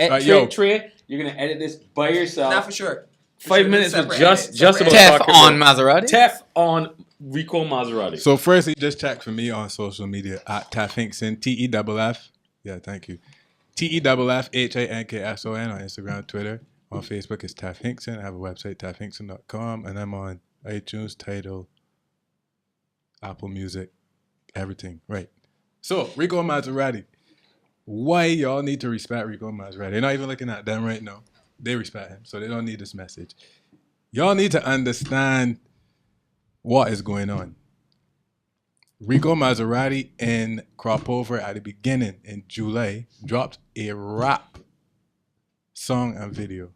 Trey, you're gonna edit this by yourself. Not for sure. 5 minutes with just about Teff on Maserati. Teff on Rico Maserati. So firstly, just check for me on social media at Teff HINKSON, TEFF. Yeah, thank you. TEFF HINKSON on Instagram, Twitter. On Facebook, it's Teff HINKSON. I have a website, teffhinkson.com, and I'm on iTunes, Tidal, Apple Music, everything. Right. So, Rico Maserati. Why y'all need to respect Rico Maserati? They're not even looking at them right now. They respect him, so they don't need this message. Y'all need to understand what is going on. Rico Maserati and Cropover at the beginning in July dropped a rap song and video.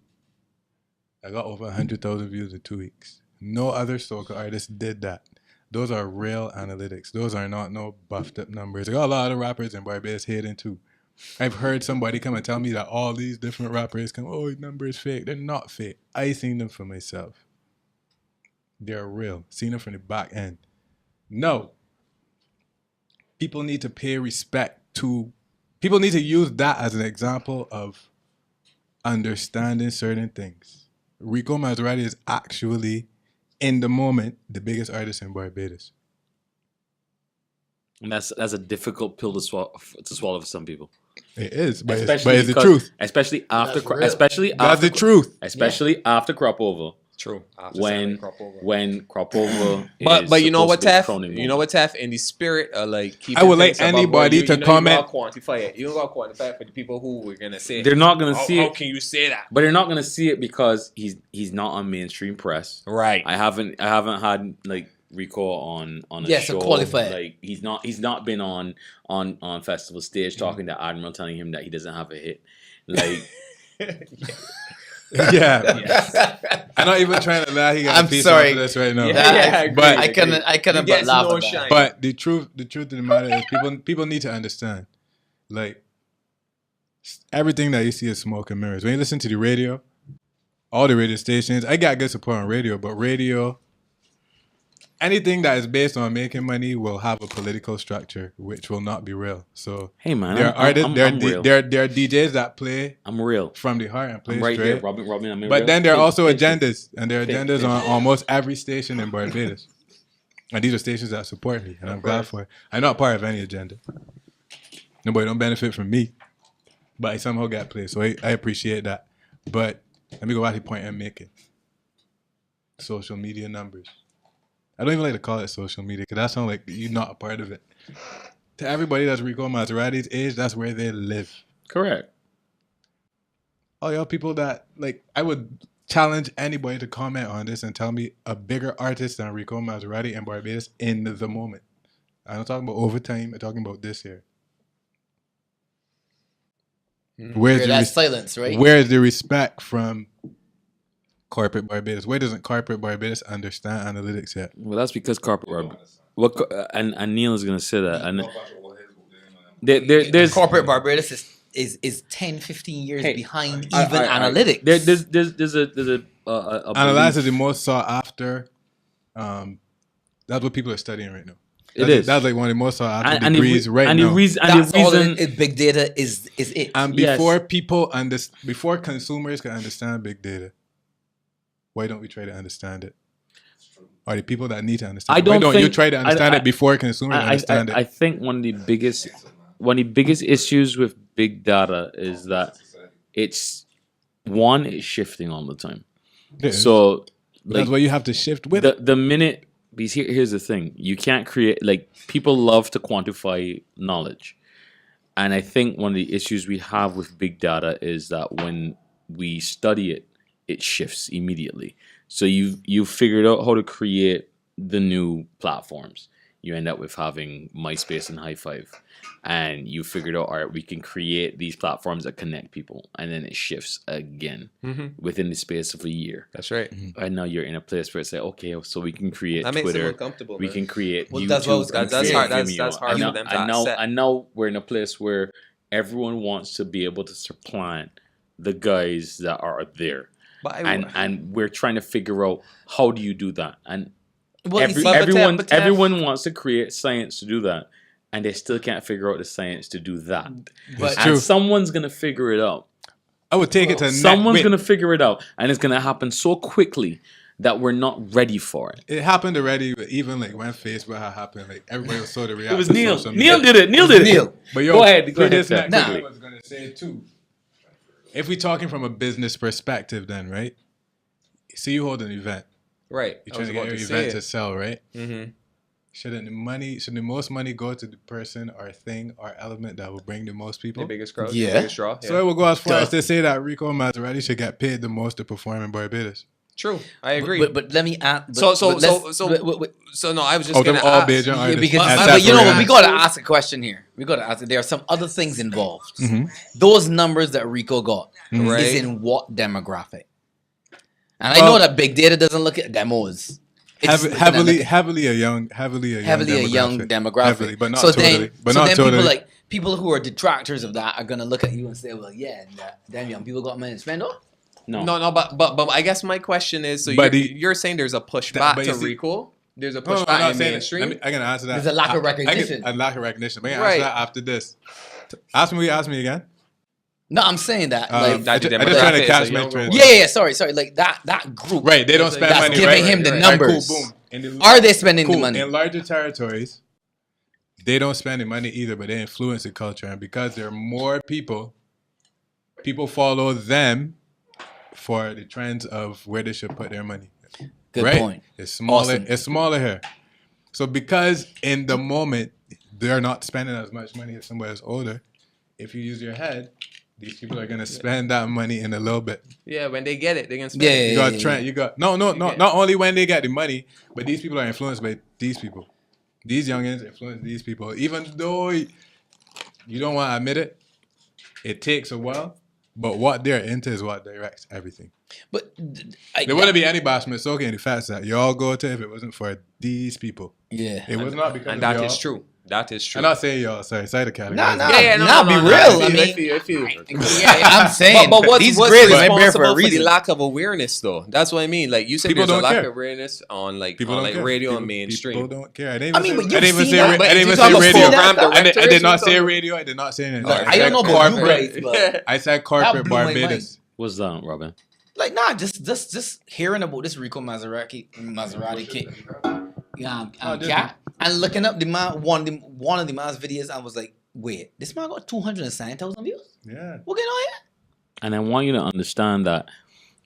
I got over 100,000 views in 2 weeks. No other soca artist did that. Those are real analytics. Those are not no buffed up numbers. I got a lot of rappers in Barbados hating too. I've heard somebody come and tell me that all these different rappers come, oh, his number is fake. They're not fake. I seen them for myself. They're real. Seen them from the back end. No. People need to pay respect to, people need to use that as an example of understanding certain things. Rico Maserati is actually, in the moment, the biggest artist in Barbados. And that's a difficult pill to swallow for some people. It is, but it's Especially the truth. Especially after, That's real. especially That's after, the truth. especially after crop over. True. After When crop over. when crop over. But you know what, Teff? Crowning You know what, Teff? In the spirit of like keeping I would like things above anybody board, to comment. You gotta quantify it. You don't gotta quantify it for the people who were gonna say. They're not gonna how, see how it, can you say that? but they're not gonna see it because he's not on mainstream press. Right. I haven't had like Rico on a Yes, show. to qualify it. Like he's not been on festival stage talking to Admiral, telling him that he doesn't have a hit. Like Yeah. I'm not even trying to lie. He got I'm a piece sorry. of this right now. Yeah, but I couldn't You get but laugh no at that. shine. But the truth of the matter is people need to understand. Like everything that you see is smoke and mirrors. When you listen to the radio, all the radio stations, I got good support on radio, but radio, anything that is based on making money will have a political structure, which will not be real. So hey man, there are artists, there are DJs that play I'm real. from the heart and play I'm right straight. here, Robin. I'm But real. then there are also Hey, agendas, and there are agendas on almost every station in Barbados. And these are stations that support me, and I'm glad for it. I'm not part of any agenda. Nobody don't benefit from me, but I somehow got played, so I appreciate that. But let me go back to the point I'm making. Social media numbers. I don't even like to call it social media, because that sounds like you're not a part of it. To everybody that's Rico Maserati's age, that's where they live. correct. Oh, y'all people that, like, I would challenge anybody to comment on this and tell me a bigger artist than Rico Maserati in Barbados in the moment. I'm not talking about overtime, I'm talking about this here. Where's Hear the that silence, right? Where's the respect from corporate Barbados? Where doesn't corporate Barbados understand analytics yet? Well, that's because corporate Barbados. And Neil is gonna say that. And No, about your old heads, you know, there's Corporate Barbados is 10, 15 years Hey, behind I- even I- analytics. there's a Analyze is belief. the most sought after. That's what people are studying right now. It is. That's like one of the most sought after and degrees right and now. the reason That's all reason big data is it. And Yes. before before consumers can understand big data, why don't we try to understand it? Or the people that need to understand I it, why don't don't you think- try to understand I- it before consumers understand I it? think one of the biggest issues with big data is that it's shifting all the time. It is. So That's like why you have to shift with it. the minute, because here's the thing, you can't create, like, people love to quantify knowledge, and I think one of the issues we have with big data is that when we study it, it shifts immediately. So you figured out how to create the new platforms. You end up with having MySpace and High Five, and you figured out, all right, we can create these platforms that connect people, and then it shifts again within the space of a year. That's right. And now you're in a place where it's like, okay, so we can create That makes them Twitter, uncomfortable. we man. can create Well, YouTube, that's what I was we gonna can That's create hard. That's Vimeo. hard for them to accept. And now we're in a place where everyone wants to be able to supplant the guys that are there, But and we're trying to figure out how do you do that. And Well, you see, but Teff- everyone wants to create science to do that, and they still can't figure out the science to do that. but And someone's gonna figure it out. I would take it to Someone's gonna figure it out, and it's gonna happen so quickly that we're not ready for it. It happened already, but even like when Facebook had happened, like everybody was so to react. It was to Neil. social media. Neil did it. Neil did it. Neil. But yo, Go ahead, for this Teff, next, quickly. I was gonna say too. If we're talking from a business perspective, then right. See, you hold an event. Right. You're trying to get your event to sell, right? Mm-hmm. Should the most money go to the person or thing or element that will bring the most people? The biggest crowd. Yeah. The biggest draw. So I will go as far as to say that Rico Maserati should get paid the most to perform in Barbados. True. I agree. But let me add. So no, I was just Out gonna of all ask. Bajan Yeah, artists, because at but you know that what? We point, got to ask a question here. We got to ask. There are some other things involved. Mhm. Those numbers that Rico got Right. is in what demographic? And I Well- know that big data doesn't look at demos. It's looking at heavily a young demographic. Heavily, but not so totally. then, But so not then totally. people who are detractors of that are gonna look at you and say, "Well, yeah, damn young people got money to spend." Oh, No, but I guess my question is, so But you're saying there's a pushback but to you see- Rico? There's a No, I'm pushback not in saying it. mainstream? I can answer that. There's a lack of I recognition. can, a lack of recognition. But I can Right. answer that after this. Ask me again. no, I'm saying that. I like, that just demographic trying to is catch a my younger train. one. yeah, sorry, like that group. Right, they don't spend That's money. giving right? him the Right, numbers. Cool, boom. In the- Are they spending cool. the money? In larger territories, they don't spend the money either, but they influence the culture. And because there are more people follow them for the trends of where they should put their money. Good right? point. It's smaller. Awesome. It's smaller here. So because in the moment they're not spending as much money as somebody who's older, if you use your head, these people are gonna spend that money in a little bit. Yeah, when they get it, they're gonna spend Yeah, it. You got trend. You got no. Not only when they get the money, but these people are influenced by these people. These youngins influence these people. Even though you don't want to admit it, it takes a while. But what they're into is what directs everything. But There wouldn't be any bashment soaking in the facts that y'all go to if it wasn't for these people. yeah. It was not because And of that y'all. is true. That is true. I'm not saying y'all. Sorry, the category. Nah, no, be no, real. I I feel mean, you. I'm saying, But what's these responsible grids might be there for a for the reason. lack of awareness, though? That's what I mean. Like you said, People there's a don't lack care. of awareness on like People on don't like care. radio People, and mainstream. People don't care. I didn't I mean, but even you've say seen that. But I didn't you even talk say about radio. program I did not directors, say you radio. I did not say anything. I don't know about you guys, but I said corporate blew my Barbados. What's that, Robin? like, nah, just hearing about this Rico Maserati kid, cat, and looking up the man, one of the man's videos, I was like, wait, this man got 207,000 views. Yeah. What going on here? And I want you to understand that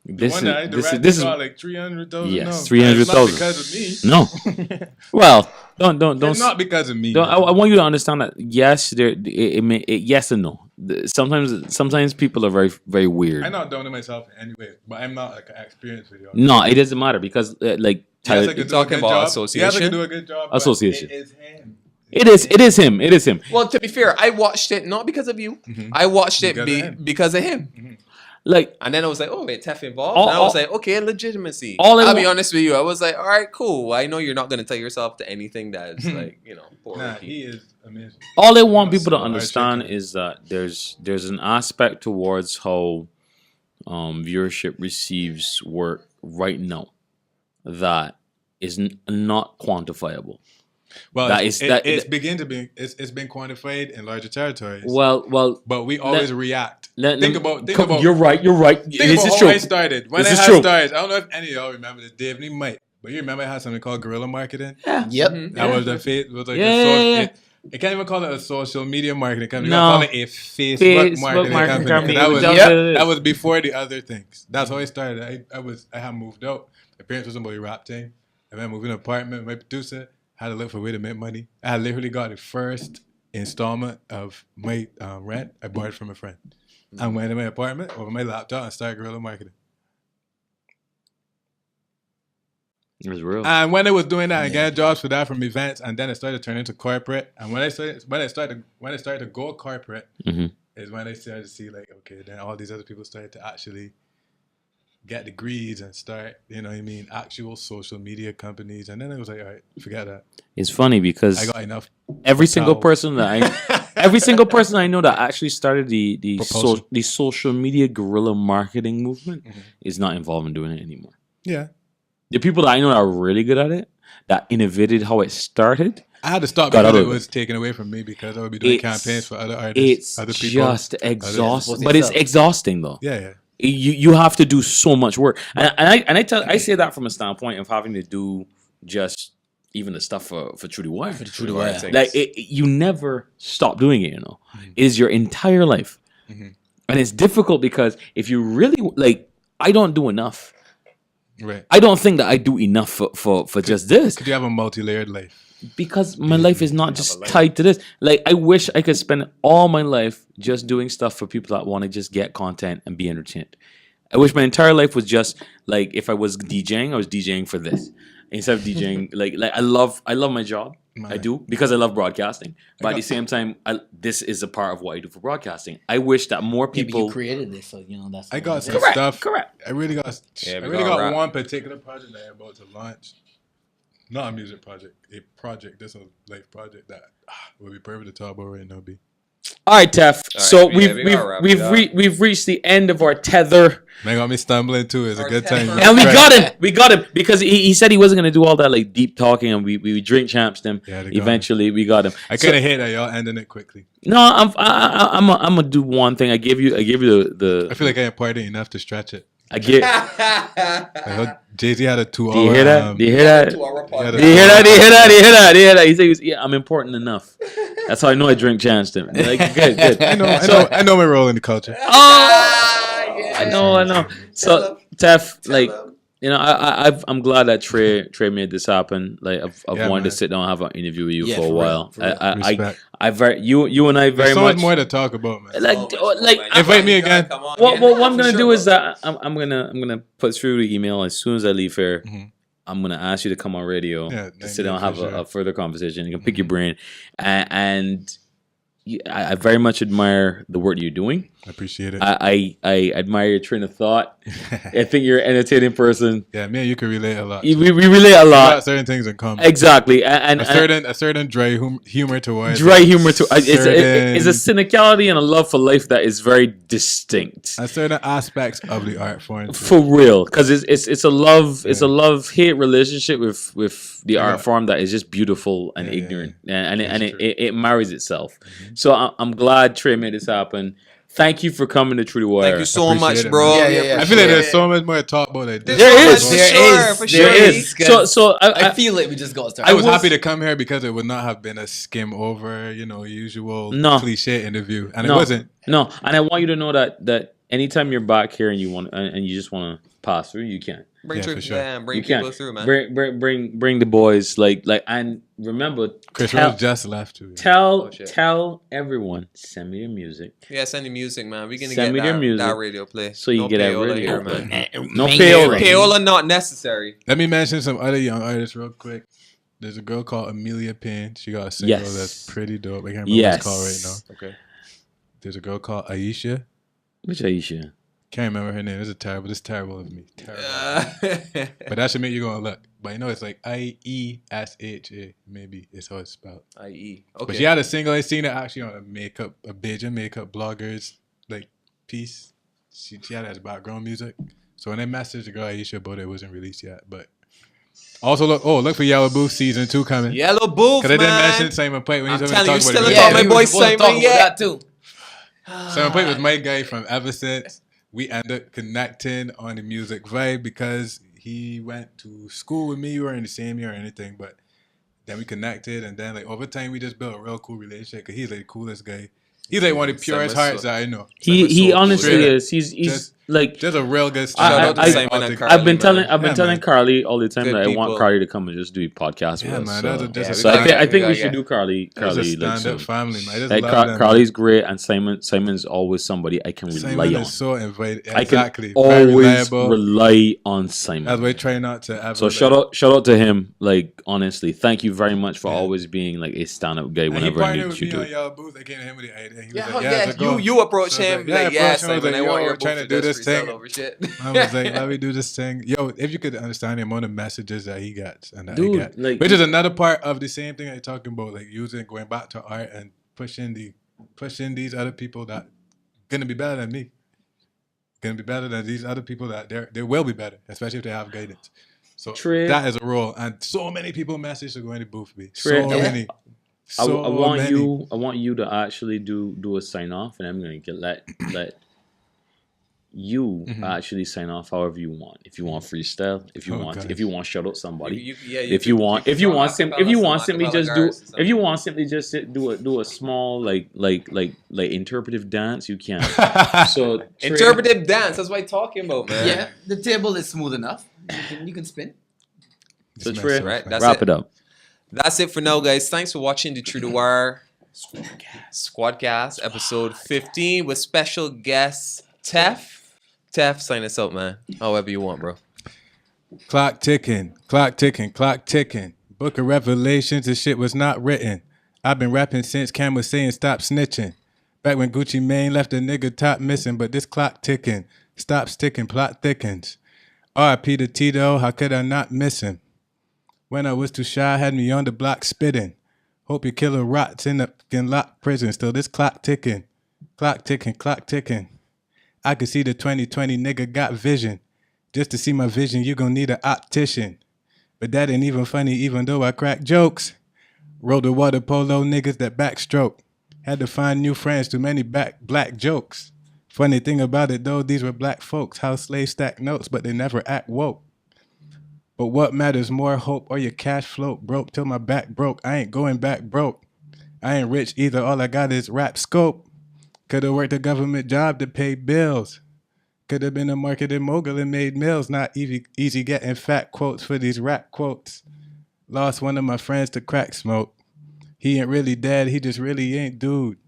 this One night, is like 300,000. yes, no. 300,000. It's not because of me. no. Well, don't. It's not because of me. Don't, I want you to understand that yes, yes and no. Sometimes people are very very weird. I'm not down to myself anyway, but I'm not like an experienced video. No, it doesn't matter because like Yes, Tyler, I could do a talking good about job. association? Yes, I can do a good job. but Association. It is him. it is him. Well, to be fair, I watched it not because of you. Mhm. I watched it Because of him. because of him. Like And then I was like, oh, wait, Teff involved? All- and I was all- like, okay, legitimacy. all I I'll be want- honest with you. I was like, all right, cool. I know you're not going to tell yourself to anything that's like, poor. Nah, Ricky. he is amazing. all I want people to So, understand chicken. is that there's an aspect towards how viewership receives work right now that is not quantifiable. Well, That it's been quantified in larger territories. Well, But we always react. Think Think about You're right. think This about is how true. I started. When This I is had true. started, I don't know if any of y'all remember this. Dave, you might. But you remember I had something called guerrilla marketing? Yep. That was the face. Was like Yeah. It can't even call it a social media marketing company. No. You gotta call it a Facebook, Facebook marketing marketing company. company. That was Yep. that was before the other things. That's how I started. I had moved out. My parents was somebody rap thing. And then moved in an apartment. My producer had to look for a way to make money. I had literally got the first installment of my rent. I borrowed from a friend. I went in my apartment over my laptop and started guerrilla marketing. It was real. And when I was doing that, I got jobs for that from events, and then it started turning to corporate. And when I started to go corporate, Mhm. is when I started to see like, okay, then all these other people started to actually get degrees and start, actual social media companies. And then I was like, all right, forget that. It's funny because I got enough. every single Wow. person that I know that actually started the Propulsion. social media guerrilla marketing movement Mhm. is not involved in doing it anymore. Yeah, The people that I know that are really good at it, that innovated how it started, I had to stop Got because out it of it. was taken away from me because I would be doing It's- campaigns for other artists, it's other people. just exhausting. Others. But it's exhausting though. Yeah. You have to do so much work, and I say that from a standpoint of having to do just even the stuff for True to Wire. Like you never stop doing it. It is your entire life, and it's difficult because if you really like, I don't do enough. Right. I don't think that I do enough for just this. Could you have a multi-layered life? Because my life is not just tied to this. Like, I wish I could spend all my life just doing stuff for people that want to just get content and be entertained. I wish my entire life was just like, if I was DJing, I was DJing for this instead of DJing. like I love my job. I do, because I love broadcasting. But at the same time, this is a part of what I do for broadcasting. I wish that more people. You created this, so that's. I got some stuff. Correct. I really got one particular project that I'm about to launch. Not a music project, a project. This is a life project that would be perfect to talk about right now. All right, Teff. So we've reached the end of our tether. Man got me stumbling too. It's a good time. And we got him because he said he wasn't gonna do all that like deep talking, and we drink champs him. Yeah, eventually we got him. I kind of hate that y'all ending it quickly. No, I'm gonna do one thing. I give you the. I feel like I imparted enough to stretch it. I get. Jay-Z had a 2 hour. Do you hear that? Do you hear that? He said, "Yeah, I'm important enough." That's how I know I drink chance to him. Like, good. I know my role in the culture. I know. So, Teff, like, I'm glad that Trey made this happen. Like, I've wanted to sit down and have an interview with you for a while. You and I very much. There's so much more to talk about, man. Like, invite me again. What I'm gonna do is that I'm gonna put through the email as soon as I leave here. I'm gonna ask you to come on radio to sit down and have a further conversation. You can pick your brain, and I very much admire the work you're doing. I appreciate it. I admire your train of thought. I think you're an entertaining person. Yeah, me and you can relate a lot. We relate a lot. We got certain things in common. Exactly, and a certain dry humor towards. Dry humor to it's a cynicality and a love for life that is very distinct. And certain aspects of the art form. For real, because it's a love-hate relationship with the art form that is just beautiful and ignorant, and it marries itself. So I'm glad Trey made this happen. Thank you for coming to True to Wire. Thank you so much, bro. I feel like there's so much more to talk about. There is. So I feel like we just got started. I was happy to come here because it would not have been a skim over, usual cliche interview, and it wasn't. No, and I want you to know that anytime you're back here and you just want to pass through, you can. Bring people through, man. Bring the boys, like, and remember, Chris Rose just left too. Tell everyone, send me your music. Yeah, send the music, man. We're gonna get that radio play. So you get that radio here, man. No payola. Payola not necessary. Let me mention some other young artists real quick. There's a girl called Amelia Payne. She got a single that's pretty dope. I can't remember what it's called right now. Okay. There's a girl called Aisha. Which Aisha? Can't remember her name. This is terrible of me. Terrible. But that should make you go and look. But it's like IESHA. Maybe it's how it's spelled. IE. Okay. But she had a single. I seen it actually on a Bajan makeup bloggers piece. She had it as background music. So when I messaged the girl Aisha about it wasn't released yet. But also look for Yellow Booth season 2 coming. Yellow Booth, because I didn't mention Simon Pite when he's talking about it. Still about my boy Simon. Yeah, too. Simon Pite was my guy from ever since. We ended up connecting on the music vibe because he went to school with me. We were in the same year or anything, but then we connected, and then over time we just built a real cool relationship because he's the coolest guy. He's one of the purest hearts that I know. He honestly is. He's just a real good. I've been telling Carly all the time that I want Carly to come and just do a podcast with us. So I think we should do Carly. Stand-up family, man. Carly's great, and Simon's always somebody I can rely on. Simon is so invited. Exactly. I can always rely on Simon. That's why I try not to ever. So shout out to him. Honestly, thank you very much for always being a stand-up guy whenever I need you to. I came to him with the idea. He was like, you approach him. Simon, I want your trying to do this thing. I was like, let me do this thing. Yo, if you could understand the amount of messages that he gets and that I get. Which is another part of the same thing I'm talking about, going back to art and pushing these other people that gonna be better than me. Gonna be better than these other people that they will be better, especially if they have guidance. So that is a role. And so many people message to go in the booth. So many. I want you to actually do a sign off, and I'm gonna let you actually sign off however you want. If you want freestyle, if you want shout out somebody, if you want simply just do a small like interpretive dance, you can. So interpretive dance. That's what I'm talking about, man. Yeah, the table is smooth enough. You can spin. So Trey, right, wrap it up. That's it for now, guys. Thanks for watching the True to Wire Squadcast episode 15 with special guest Teff. Teff, sign us out, man. However you want, bro. Clock ticking, clock ticking, clock ticking. Book of Revelations, this shit was not written. I've been rapping since Cam was saying stop snitching. Back when Gucci Mane left a nigga top missing, but this clock ticking. Stops ticking, plot thickens. R.I.P. to Tito, how could I not miss him? When I was too shy, had me on the block spitting. Hope your killer rots in the locked prison. Still this clock ticking. Clock ticking, clock ticking. I can see the 2020 nigga got vision. Just to see my vision, you gon' need an optician. But that ain't even funny, even though I crack jokes. Rode the water polo niggas that backstroke. Had to find new friends, too many black jokes. Funny thing about it though, these were black folks. House slaves stack notes, but they never act woke. But what matters more, hope or your cash float? Broke till my back broke. I ain't going back broke. I ain't rich either. All I got is rap scope. Could've worked a government job to pay bills. Could've been a marketing mogul and made meals. Not easy getting fat quotes for these rap quotes. Lost one of my friends to crack smoke. He ain't really dead, he just really ain't dude.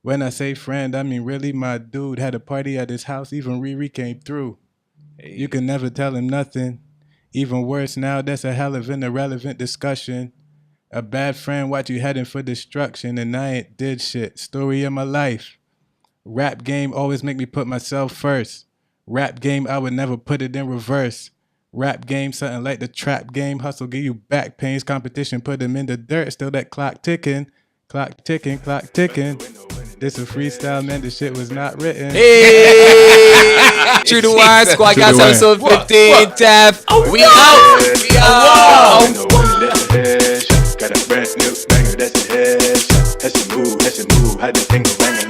When I say friend, I mean really my dude. Had a party at his house, even Riri came through. Hey. You can never tell him nothing. Even worse now, that's a hell of an irrelevant discussion. A bad friend watch you heading for destruction, and I ain't did shit. Story of my life. Rap game always make me put myself first. Rap game, I would never put it in reverse. Rap game, something like the trap game. Hustle give you back pains. Competition put them in the dirt. Still that clock ticking. Clock ticking, clock ticking. This a freestyle, man. This shit was not written. Hey! True to Wire, Squadcast episode 15. Teff, we out! We out! Got a brand new banger, that's a headshot. That's a move, had the thing banging.